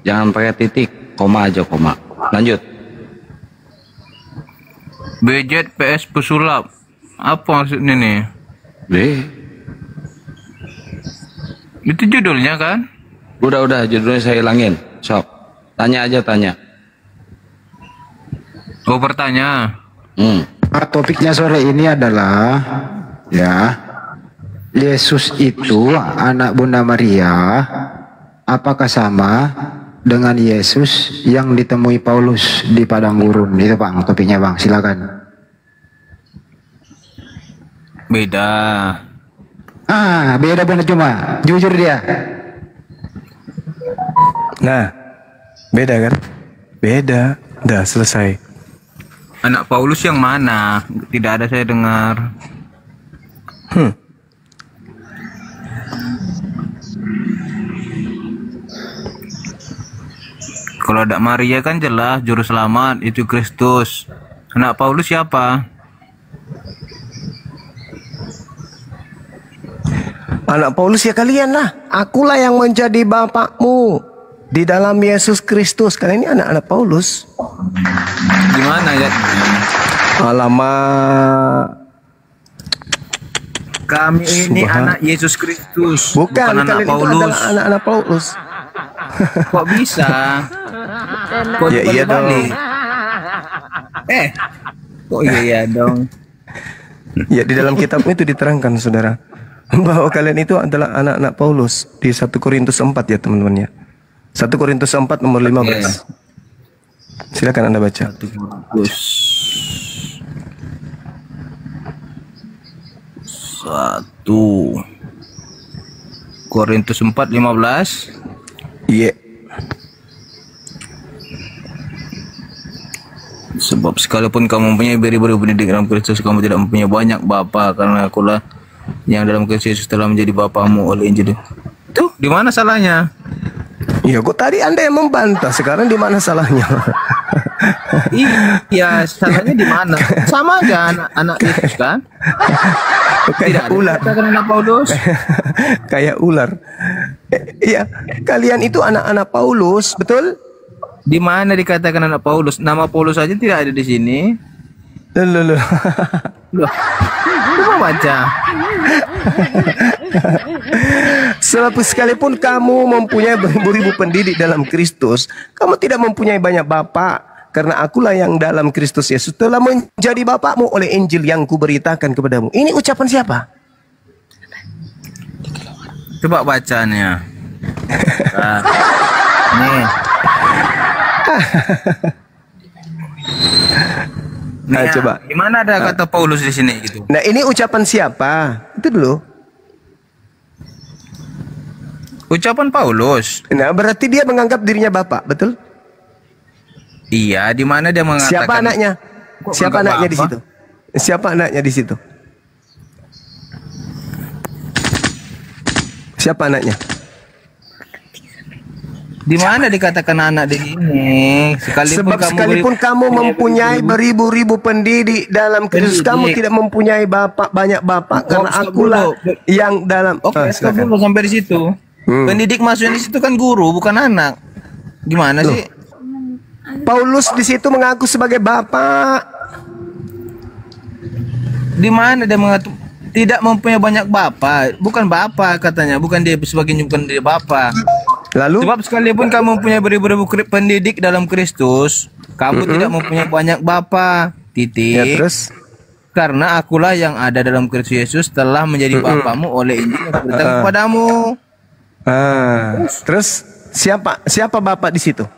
Jangan pakai titik, koma aja koma. Lanjut. BZ PS pesulap. Apa maksudnya nih? B. Itu judulnya kan? Udah judulnya saya hilangin. Sok. Tanya aja tanya. Oh, bertanya. Topiknya sore ini adalah ya, Yesus itu anak Bunda Maria apakah sama dengan Yesus yang ditemui Paulus di padang gurun? Itu Bang topiknya Bang, silakan. Beda. Beda benar cuma jujur dia. Nah, beda kan? Beda. Udah selesai. Anak Paulus yang mana? Tidak ada saya dengar. Kalau ada Maria kan jelas juru selamat itu Kristus. Anak Paulus siapa? Anak Paulus ya kalian lah. Akulah yang menjadi bapakmu di dalam Yesus Kristus. Kalian ini anak-anak Paulus. Gimana ya? Alamak. Kami ini anak Yesus Kristus. Bukan anak kalian Paulus. itu adalah anak-anak Paulus. Kok bisa? Kok Ya iya dong. Kok iya dong? Ya di dalam kitab itu diterangkan saudara, bahwa kalian itu adalah anak-anak Paulus di 1 Korintus 4 ya teman-teman ya. 1 Korintus 4 nomor 15. Silakan Anda baca. 1 Korintus 4:15. Iya. Sebab sekalipun kamu mempunyai beri-beri pendidik dalam Kristus, kamu tidak mempunyai banyak bapa, karena akulah yang dalam Kristus telah menjadi bapamu oleh Injil. Tuh, di mana salahnya? Iya, kok tadi Anda yang membantah, sekarang di mana salahnya? Iya, salahnya di mana? Sama aja anak Yesus kan? Kayak ular. Katakan anak Paulus. Kayak ular. Iya, kalian itu anak-anak Paulus, betul? Di mana dikatakan anak Paulus? Nama Paulus saja tidak ada di sini. Loh. Loh, coba baca. Sebab sekalipun kamu mempunyai beribu-ribu pendidik dalam Kristus, kamu tidak mempunyai banyak bapak, karena akulah yang dalam Kristus Yesus telah menjadi bapakmu oleh Injil yang kuberitakan kepadamu. Ini ucapan siapa? Coba bacanya. Nah, nih. Nah, coba. Gimana ada kata Paulus di sini gitu? Nah, ini ucapan siapa? Itu dulu. Ucapan Paulus. Nah, berarti dia menganggap dirinya bapak, betul? Iya, di mana dia mengatakan? Siapa anaknya? Kok Siapa anggap anaknya di apa? situ? Siapa anaknya di situ? Siapa anaknya? Di mana dikatakan anak di sini? Sebab sekalipun kamu mempunyai beribu-ribu pendidik dalam Kristus, kamu tidak mempunyai bapak, banyak bapak, karena akulah yang dalam. Oke, dulu sampai di situ. Pendidik maksudnya di situ kan guru, bukan anak. Gimana sih? Paulus di situ mengaku sebagai bapak. Di mana dia mengaku tidak mempunyai banyak bapak? Bukan bapak katanya, bukan dia sebagai bukan dia bapak. Lalu? Sebab sekalipun kamu mempunyai beribu-ribu pendidik dalam Kristus, kamu tidak mempunyai banyak bapa. Titik. Ya, terus? Karena akulah yang ada dalam Kristus Yesus telah menjadi bapamu oleh Injil yang kuberitakan kepadamu. Terus siapa bapak di situ?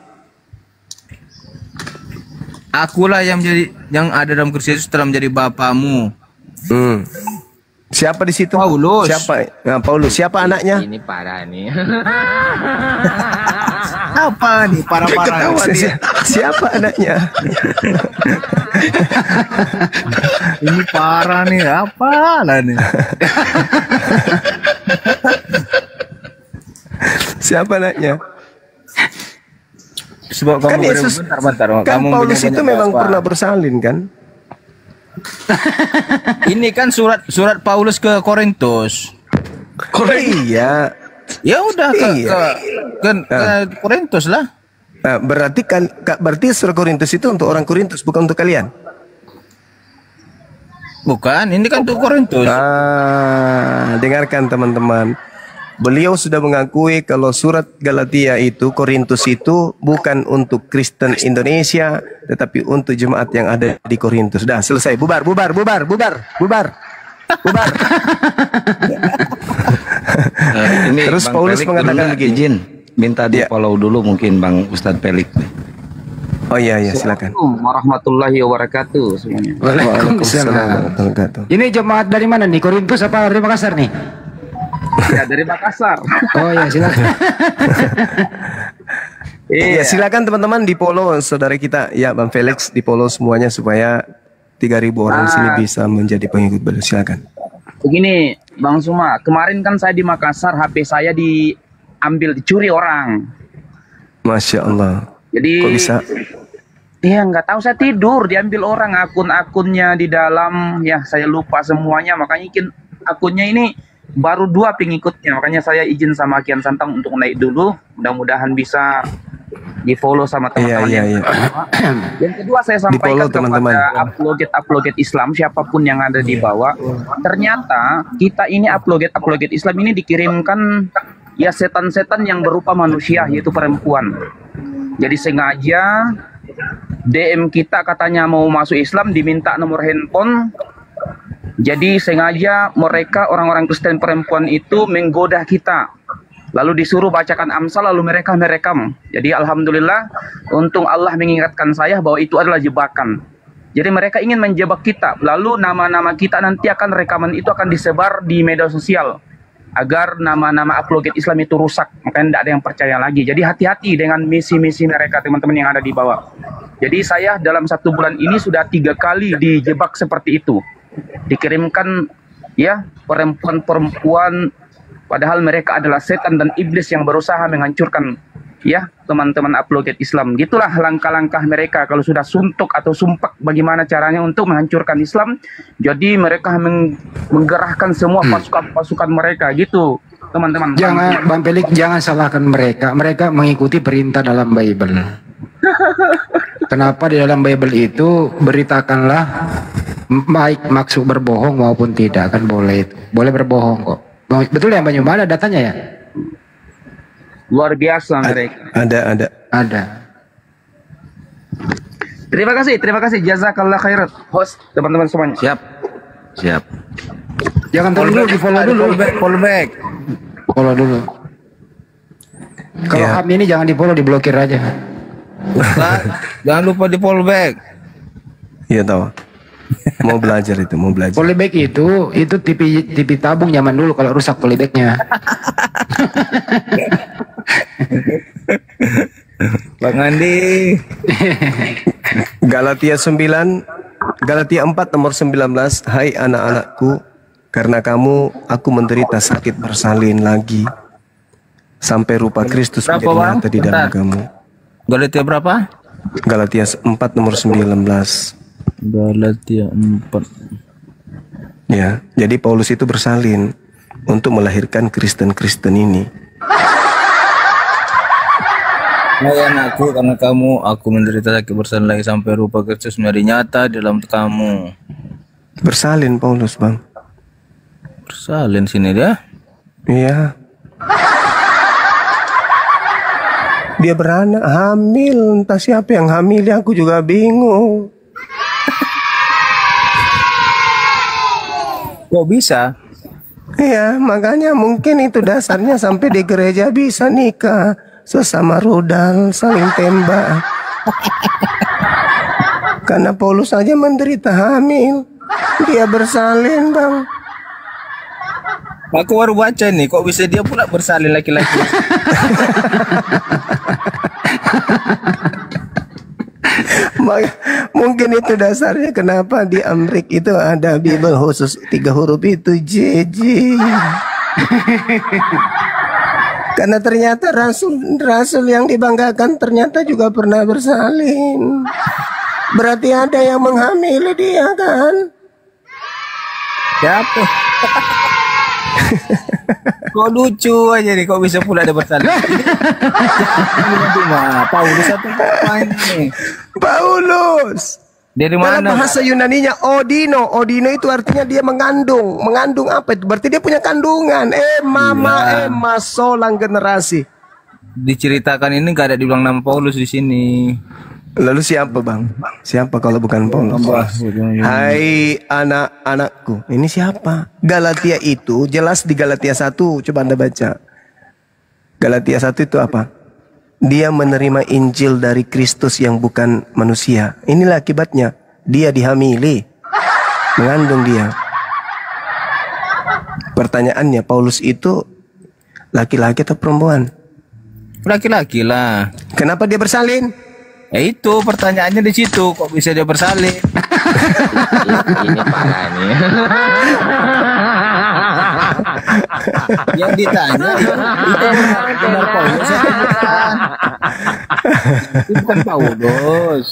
Akulah yang ada dalam Kristus Yesus telah menjadi bapamu. Siapa di situ? Paulus. Siapa? Nah, Paulus. Siapa anaknya? Ini parah nih. Apa nih parah-parah? Siapa anaknya? Ini parah nih. Apa lah nih? Siapa anaknya? Sebab Kan kamu Yesus, bentar. kan Kamu Paulus punya itu banyak memang bapa. pernah bersalin kan? Ini kan surat Paulus ke Korintus. Iya. Ya udah ke Korintus lah. Nah, berarti surat Korintus itu untuk orang Korintus, bukan untuk kalian. Bukan, ini kan untuk Korintus. Dengarkan teman-teman. Beliau sudah mengakui kalau surat Galatia itu, Korintus itu bukan untuk Kristen Indonesia, tetapi untuk jemaat yang ada di Korintus. Dah, selesai. Bubar. Ini Terus Bang Paulus Felix mengatakan dulu begini. izin minta di Ya. follow dulu mungkin Bang Ustadz Felix. Oh iya, silakan. Assalamualaikum warahmatullahi wabarakatuh semuanya. Waalaikumsalam. warahmatullahi wabarakatuh. Ini jemaat dari mana nih? Korintus apa dari Makassar nih? Ya dari Makassar. Oh ya, silakan. Iya, silakan teman-teman di follow saudara kita ya Bang Felix, di follow semuanya supaya 3.000 orang sini bisa menjadi pengikut beliau. Silakan. Begini, Bang Suma, kemarin kan saya di Makassar, HP saya dicuri orang. Masya Allah. Jadi Kok bisa? ya nggak tahu, saya tidur diambil orang, akun-akunnya di dalam, ya saya lupa semuanya, makanya akunnya ini baru 2 pengikutnya, makanya saya izin sama Kian Santang untuk naik dulu, mudah-mudahan bisa di follow sama teman-teman. Iya. Yang kedua saya Di-follow, sampaikan teman-teman. kepada upload Islam siapapun yang ada di bawah, ternyata kita ini upload Islam ini dikirimkan ya setan-setan yang berupa manusia, yaitu perempuan. Jadi sengaja DM kita katanya mau masuk Islam, diminta nomor handphone. Jadi sengaja mereka orang-orang Kristen perempuan itu menggoda kita. Lalu disuruh bacakan Amsal, lalu mereka merekam. Jadi alhamdulillah, untung Allah mengingatkan saya bahwa itu adalah jebakan. Jadi mereka ingin menjebak kita. Lalu nama-nama kita nanti akan rekaman itu akan disebar di media sosial agar nama-nama upload Islam itu rusak. Makanya tidak ada yang percaya lagi. Jadi hati-hati dengan misi-misi mereka, teman-teman yang ada di bawah. Jadi saya dalam 1 bulan ini sudah 3 kali dijebak seperti itu. Dikirimkan ya perempuan-perempuan, padahal mereka adalah setan dan iblis yang berusaha menghancurkan ya teman-teman upload Islam. Gitulah langkah-langkah mereka kalau sudah suntuk atau sumpak, bagaimana caranya untuk menghancurkan Islam. Jadi mereka menggerahkan semua pasukan-pasukan mereka gitu, teman-teman. Jangan, Bang Felix, jangan salahkan mereka. Mereka mengikuti perintah dalam Bible. Kenapa di dalam Bible itu beritakanlah baik maksud berbohong maupun tidak, kan boleh itu. Boleh berbohong kok. Betul ya, Banyu? Mana datanya ya? Luar biasa mereka. Ada. Terima kasih. Jazakallah khairan. Host, teman-teman semuanya. Siap. Jangan dulu, di follow dulu. Follow back. Follow dulu. Kalau Ya. HAM ini jangan di follow, diblokir aja. Ustaz, jangan lupa di follow back. Iya tahu. Mau belajar. Polyback itu TV tabung zaman dulu kalau rusak polybacknya. Bang Andi. Galatia 4 nomor 19. Hai anak-anakku, karena kamu aku menderita sakit bersalin lagi sampai rupa Kristus Berapa, menjadi Bang? nyata di dalam Bentar. kamu. Galatia berapa? Galatia 4 nomor 19. Galatia 4. Ya, jadi Paulus itu bersalin untuk melahirkan Kristen-Kristen ini. Hai anakku, karena kamu aku menderita sakit bersalin lagi sampai rupa Kristus menjadi nyata di dalam kamu. Bersalin Paulus, Bang. Bersalin sini dia. Iya. Dia beranak, hamil. Entah siapa yang hamil, aku juga bingung. Kok bisa? Iya, makanya mungkin itu dasarnya sampai di gereja bisa nikah sesama rudal, saling tembak. Karena Paulus saja menderita hamil, dia bersalin, Bang. Aku baru baca nih, kok bisa dia pula bersalin laki-laki? Mungkin itu dasarnya kenapa di Amrik itu ada Bible khusus 3 huruf itu JJ. Karena ternyata rasul yang dibanggakan ternyata juga pernah bersalin. Berarti ada yang menghamili dia kan? Siapa? Kok lucu aja nih, kok bisa pula ada bersalin. Cuma Paulus atau apa ini? Paulus. Dari Dalam mana? bahasa Yunaninya Odino. Odino itu artinya dia mengandung. Mengandung apa itu? Berarti dia punya kandungan. Mama, solang generasi. Diceritakan ini gak ada dibilang nama Paulus di sini. Lalu siapa bang? Siapa kalau bukan Paulus? Hai anak-anakku. Ini siapa? Galatia itu jelas di Galatia 1. Coba Anda baca. Galatia 1 itu apa? Dia menerima Injil dari Kristus yang bukan manusia. Inilah akibatnya. Dia dihamili. Mengandung dia. Pertanyaannya, Paulus itu laki-laki atau perempuan? Laki-laki lah. Kenapa dia bersalin? Ya itu pertanyaannya di situ, kok bisa dia bersalin? Ini parah nih. Yang ditanya itu benar Paulus atau bukan? Itu bukan Paulus.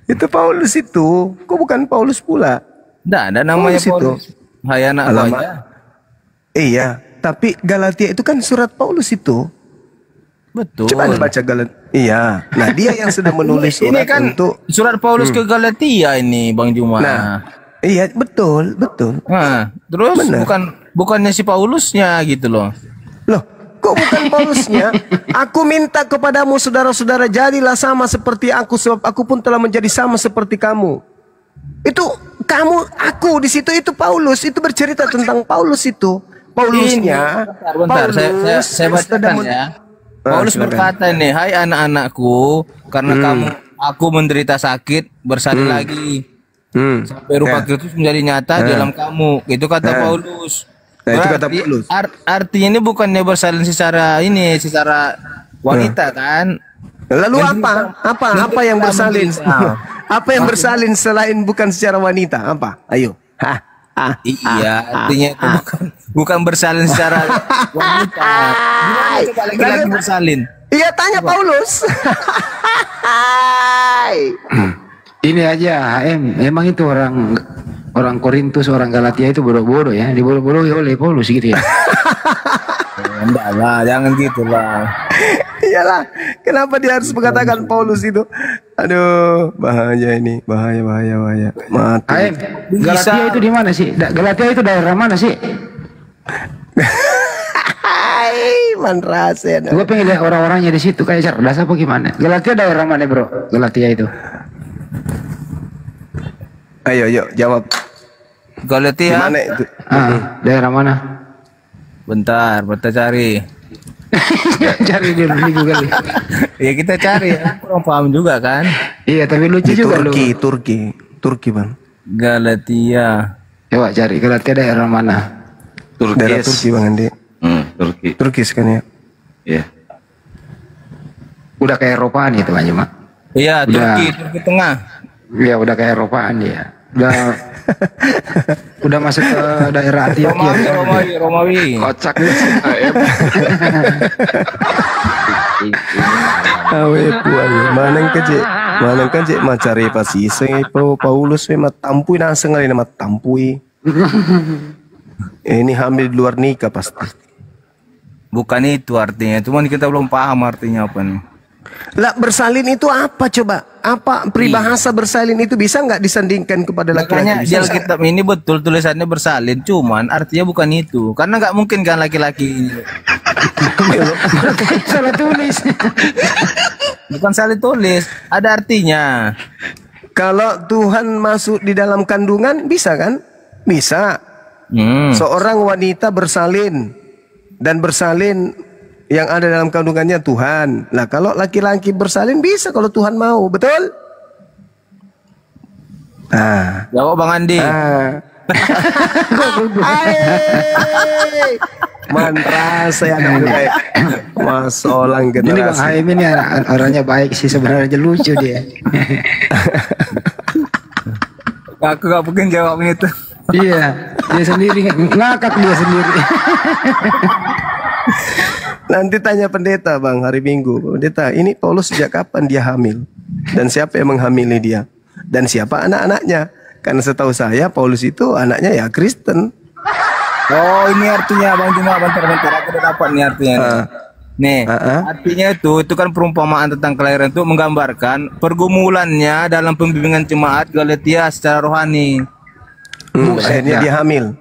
Itu Paulus itu. Kok bukan Paulus pula? Nggak ada namanya Paulus itu. Paulus. Hai anak Alamak. aja. Iya, tapi Galatia itu kan surat Paulus itu. Betul. Coba Anda baca Galatia. Iya. Nah, dia yang sudah menulis ini surat kan untuk surat Paulus ke Galatia ini, Bang Juma. Nah, iya, betul. Nah, terus Benar. bukannya si Paulusnya gitu loh. Loh, kok bukan Paulusnya? Aku minta kepadamu saudara-saudara, jadilah sama seperti aku, sebab aku pun telah menjadi sama seperti kamu. Itu kamu, aku di situ itu Paulus, itu bercerita tentang Paulus itu. Paulusnya. Bentar, saya bacakan ya. Paulus silakan. berkata nih, hai anak-anakku, karena aku menderita sakit, bersalin lagi. Sampai rupa Kristus menjadi nyata di dalam kamu. Itu kata Paulus. Nah, itu kata Berarti Paulus. Artinya ini bukannya bersalin secara wanita kan? Lalu Dan apa yang bersalin? menderita. Apa yang bersalin selain bukan secara wanita? Apa? Ayo. Iya, artinya itu bukan bersalin secara wanita. Gimana coba laki-laki bersalin? Iya, tanya Paulus. Ini aja HM, emang itu orang Korintus, orang Galatia itu bodoh-bodoh ya, dibodoh-bodohi oleh Paulus gitu ya. Enggak lah, jangan gitu lah. Iyalah, kenapa dia harus mengatakan Paulus itu? Aduh, bahaya ini, bahaya. Mati. HM, Galatia itu di mana sih? Galatia itu daerah mana sih? Hai, manrasen. Gue pengen lihat orang-orangnya di situ kayak cerdas apa gimana? Galatia daerah mana bro? Galatia itu? Ayo, jawab. Galatia. Mana itu? Daerah mana? Bentar cari. Cari dulu di Google. Ya kita cari ya. Kurang paham juga kan. Iya, tapi lucu Di juga lu. Turki bang. Galatia. Coba cari Galatia daerah mana? Daerah Turki bang Andi. Turki. Turkis kan ya? Iya. Udah kayak Eropaan itu aja mak. Iya, Udah. Turki Tengah. Iya, udah kayak Eropaan dia. Udah masuk ke daerah Ethiopia. Romawi. Kocak. Awe puayo, manang kaje macari pasi sengai Paulus we matampui nasa ngali na matampui. Ini hamil di luar nikah pasti. Bukan itu artinya, cuman kita belum paham artinya apa nih. Lah bersalin itu apa coba? Apa peribahasa bersalin itu bisa nggak disandingkan kepada Makanya laki-laki? di Alkitab ini betul tulisannya bersalin, cuman artinya bukan itu. Karena nggak mungkin kan laki-laki ini. Salah tulis. Bukan salin tulis, ada artinya. Kalau Tuhan masuk di dalam kandungan bisa kan? Bisa. Seorang wanita bersalin dan bersalin yang ada dalam kandungannya Tuhan. Nah, kalau laki-laki bersalin bisa kalau Tuhan mau, betul? Jawab Bang Andi. Mantra saya mulai masolang Ini Bang generasi. Haim ini orangnya baik sih sebenarnya, lucu dia. Aku gak mungkin jawabnya itu. Iya, dia sendiri ngakak dia sendiri. Nanti tanya pendeta bang hari Minggu. Pendeta, ini Paulus sejak kapan dia hamil? Dan siapa yang menghamili dia? Dan siapa anak-anaknya? Karena setahu saya Paulus itu anaknya ya Kristen. Oh, ini artinya Bang Juma, bentar aku udah dapat nih artinya. Nih, artinya itu kan perumpamaan tentang kelahiran itu menggambarkan pergumulannya dalam pembimbingan jemaat Galatia secara rohani. Akhirnya dia hamil.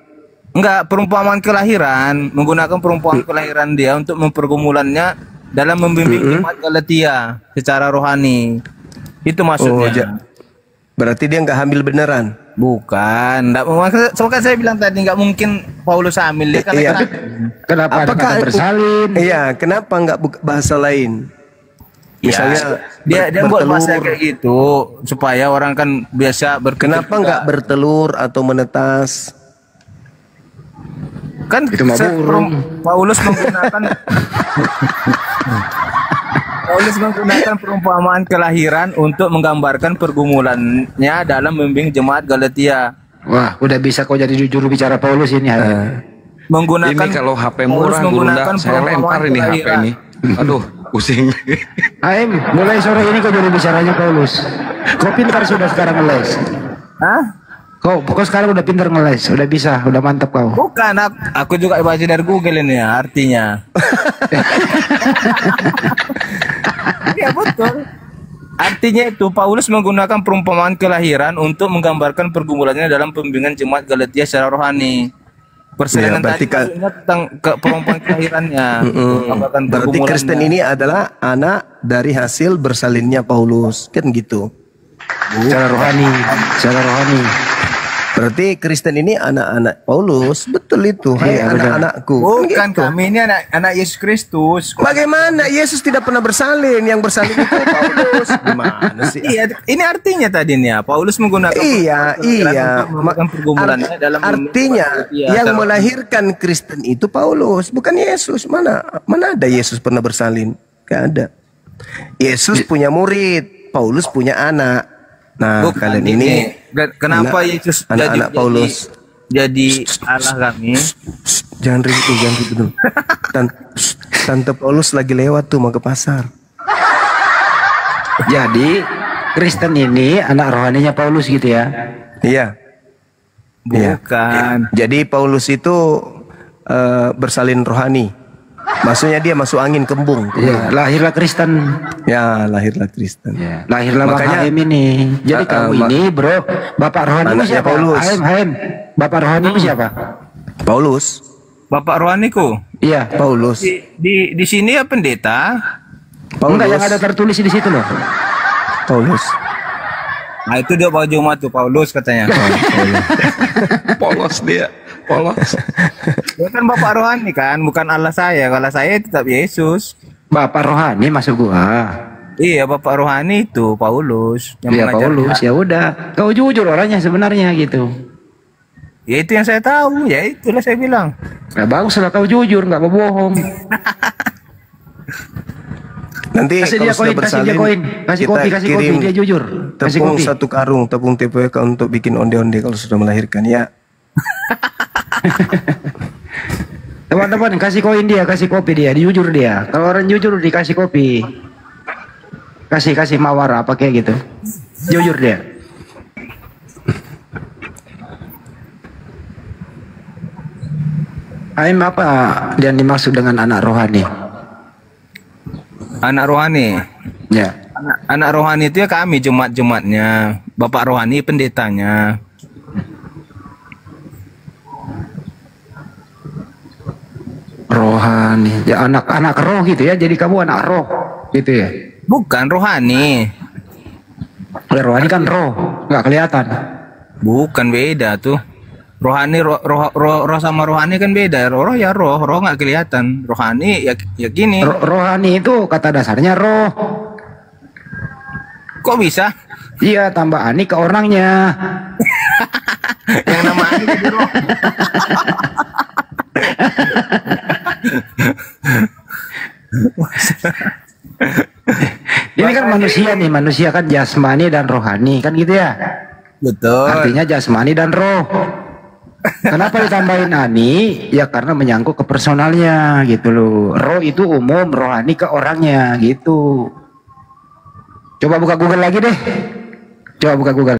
Enggak, perumpamaan kelahiran, menggunakan perumpamaan kelahiran dia untuk mempergumulannya dalam membimbing jemaat Galatia secara rohani. Itu maksudnya. Berarti dia nggak hamil beneran. Bukan, enggak, soalnya saya bilang tadi nggak mungkin Paulus hamil dia karena Kenapa ada kata bersalin? Iya, kenapa nggak bahasa lain? Misalnya dia buat bahasa kayak gitu supaya orang kan biasa berpikir. Kenapa nggak bertelur atau menetas? Kan Itu mah burung. Paulus menggunakan perumpamaan kelahiran untuk menggambarkan pergumulannya dalam membimbing jemaat Galatia. Wah, udah bisa kau jadi jujur bicara Paulus ini. Menggunakan Ini kalau HP Paulus murah Gurunda, menggunakan saya lempar ini HP kelahiran. ini. Aduh, pusing. Aim, mulai sore ini kau jadi bicaranya Paulus. Kau pintar sudah sekarang ngeles. Hah? Kau sekarang udah pintar ngeles, udah bisa, udah mantap kau. Bukan, aku juga baca dari Google ini ya artinya. Iya betul. Artinya itu Paulus menggunakan perumpamaan kelahiran untuk menggambarkan pergumulannya dalam pembimbingan jemaat Galatia secara rohani. Persalinan berarti tadi tentang perumpamaan kelahirannya. Menggambarkan Berarti pergumulannya. Kristen ini adalah anak dari hasil bersalinnya Paulus, kan gitu. Secara rohani. Berarti Kristen ini anak-anak Paulus, betul itu. Hai Iya, benar. anak-anakku. Bukan, Gitu. kami ini anak Yesus Kristus. Bagaimana Yesus tidak pernah bersalin? Yang bersalin itu Paulus. Gimana sih? Iya, ini artinya tadi nih ya. Paulus menggunakan Iya. untuk menggambarkan pergumulannya dalam Artinya yang melahirkan Kristen itu Paulus, bukan Yesus. Mana ada Yesus pernah bersalin? Gak ada. Yesus punya murid, Paulus punya anak. Nah, kalian ini kenapa anak- Yesus anak-anak Paulus jadi Allah kami? Jangan ribut dulu. Tante Paulus lagi lewat tuh mau ke pasar. Jadi Kristen ini anak rohaninya Paulus gitu ya. Iya. Bukan. Jadi Paulus itu bersalin rohani. Maksudnya dia masuk angin kembung. Iya, lahirlah Kristen. Ya, lahirlah Kristen. Ya, lahirlah Bang Makanya- Haim ini. Jadi kamu ini, Bro, Bapak rohani Anaknya siapa? Paulus. Haim. Bapak rohani siapa? Paulus. Bapak rohaniku Iya. Paulus. di sini ya pendeta. Enggak, yang ada tertulis di situ loh. Paulus. Nah itu dia baju matu Paulus katanya. Polos dia. Polos. Dia kan bapak rohani kan, bukan Allah saya. Kalau saya tetap Yesus. Bapak rohani masuk gua. Iya, bapak rohani itu Paulus yang Iya mengajar. Paulus, ya udah. Kau jujur orangnya sebenarnya gitu. Ya itu yang saya tahu, ya itulah saya bilang. Nah, bagus lah kau jujur, nggak mau bohong. Nanti Kasih kalau dia sudah koin, kasih dia bersalin, koin. Kasih kita kopi, kasih kirim kopi, dia jujur. Kasih tepung kopi. 1 karung, tepung TPK untuk bikin onde-onde kalau sudah melahirkan ya. Teman-teman kasih koin dia, kasih kopi dia, jujur dia. Kalau orang jujur dikasih kopi. Kasih mawar apa kayak gitu. Jujur dia. Aim apa yang dimaksud dengan anak rohani? Anak rohani. Ya. Anak rohani itu ya kami jemaat-jemaatnya. Bapak rohani pendetanya. Rohani. Ya anak-anak roh gitu ya. Jadi kamu anak roh gitu ya. Bukan rohani. Kalau rohani kan roh, nggak kelihatan. Bukan, beda tuh. Rohani roh sama rohani kan beda. Roh ya roh nggak kelihatan. Rohani ya gini. Rohani itu kata dasarnya roh. Kok bisa? Iya, tambah ani ke orangnya. Yang nama ani jadi roh. Ini kan manusia nih, manusia kan jasmani dan rohani kan gitu ya. Betul. Artinya jasmani dan roh. Kenapa ditambahin ani? Ya karena menyangkut ke personalnya gitu loh. Roh itu umum, rohani ke orangnya gitu. Coba buka Google lagi deh. Coba buka Google.